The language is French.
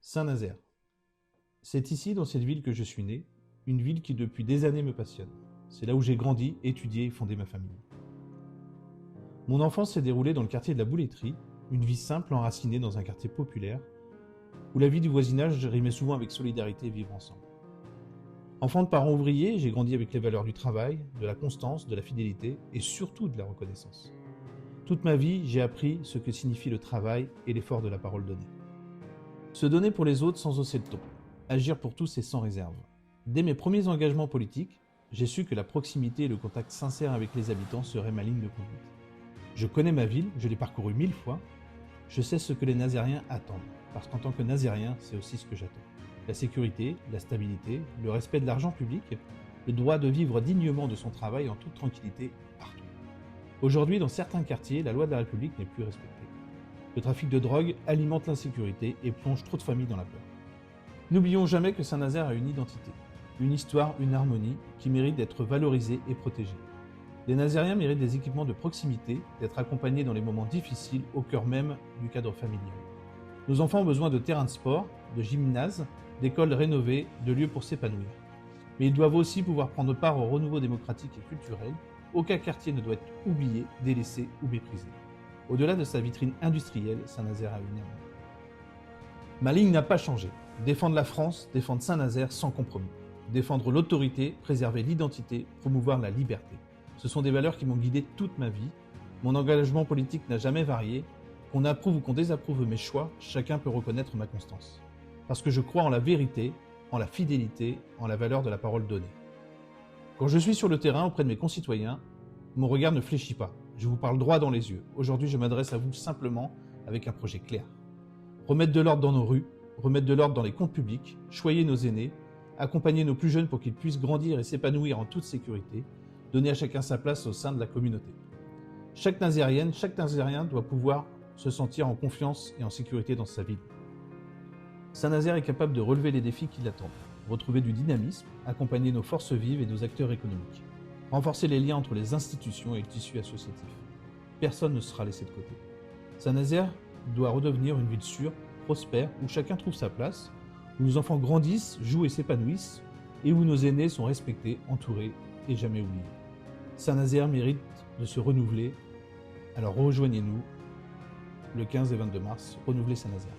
Saint-Nazaire. C'est ici, dans cette ville, que je suis né, une ville qui depuis des années me passionne. C'est là où j'ai grandi, étudié et fondé ma famille. Mon enfance s'est déroulée dans le quartier de la Bouletterie, une vie simple enracinée dans un quartier populaire, où la vie du voisinage rimait souvent avec solidarité et vivre ensemble. Enfant de parents ouvriers, j'ai grandi avec les valeurs du travail, de la constance, de la fidélité et surtout de la reconnaissance. Toute ma vie, j'ai appris ce que signifie le travail et l'effort de la parole donnée. Se donner pour les autres sans hausser le ton. Agir pour tous et sans réserve. Dès mes premiers engagements politiques, j'ai su que la proximité et le contact sincère avec les habitants seraient ma ligne de conduite. Je connais ma ville, je l'ai parcourue 1000 fois. Je sais ce que les Nazériens attendent, parce qu'en tant que Nazérien, c'est aussi ce que j'attends. La sécurité, la stabilité, le respect de l'argent public, le droit de vivre dignement de son travail en toute tranquillité partout. Aujourd'hui, dans certains quartiers, la loi de la République n'est plus respectée. Le trafic de drogue alimente l'insécurité et plonge trop de familles dans la peur. N'oublions jamais que Saint-Nazaire a une identité, une histoire, une harmonie qui mérite d'être valorisée et protégée. Les Nazériens méritent des équipements de proximité, d'être accompagnés dans les moments difficiles au cœur même du cadre familial. Nos enfants ont besoin de terrains de sport, de gymnases, d'écoles rénovées, de lieux pour s'épanouir. Mais ils doivent aussi pouvoir prendre part au renouveau démocratique et culturel. Aucun quartier ne doit être oublié, délaissé ou méprisé. Au-delà de sa vitrine industrielle, Saint-Nazaire a une âme. Ma ligne n'a pas changé. Défendre la France, défendre Saint-Nazaire sans compromis. Défendre l'autorité, préserver l'identité, promouvoir la liberté. Ce sont des valeurs qui m'ont guidé toute ma vie. Mon engagement politique n'a jamais varié. Qu'on approuve ou qu'on désapprouve mes choix, chacun peut reconnaître ma constance. Parce que je crois en la vérité, en la fidélité, en la valeur de la parole donnée. Quand je suis sur le terrain auprès de mes concitoyens, mon regard ne fléchit pas. Je vous parle droit dans les yeux. Aujourd'hui, je m'adresse à vous simplement avec un projet clair. Remettre de l'ordre dans nos rues, remettre de l'ordre dans les comptes publics, choyer nos aînés, accompagner nos plus jeunes pour qu'ils puissent grandir et s'épanouir en toute sécurité, donner à chacun sa place au sein de la communauté. Chaque Nazérienne, chaque Nazérien doit pouvoir se sentir en confiance et en sécurité dans sa ville. Saint-Nazaire est capable de relever les défis qui l'attendent, retrouver du dynamisme, accompagner nos forces vives et nos acteurs économiques, renforcer les liens entre les institutions et le tissu associatif. Personne ne sera laissé de côté. Saint-Nazaire doit redevenir une ville sûre, prospère, où chacun trouve sa place, où nos enfants grandissent, jouent et s'épanouissent, et où nos aînés sont respectés, entourés et jamais oubliés. Saint-Nazaire mérite de se renouveler, alors rejoignez-nous le 15 et 22 mars, renouveler Saint-Nazaire.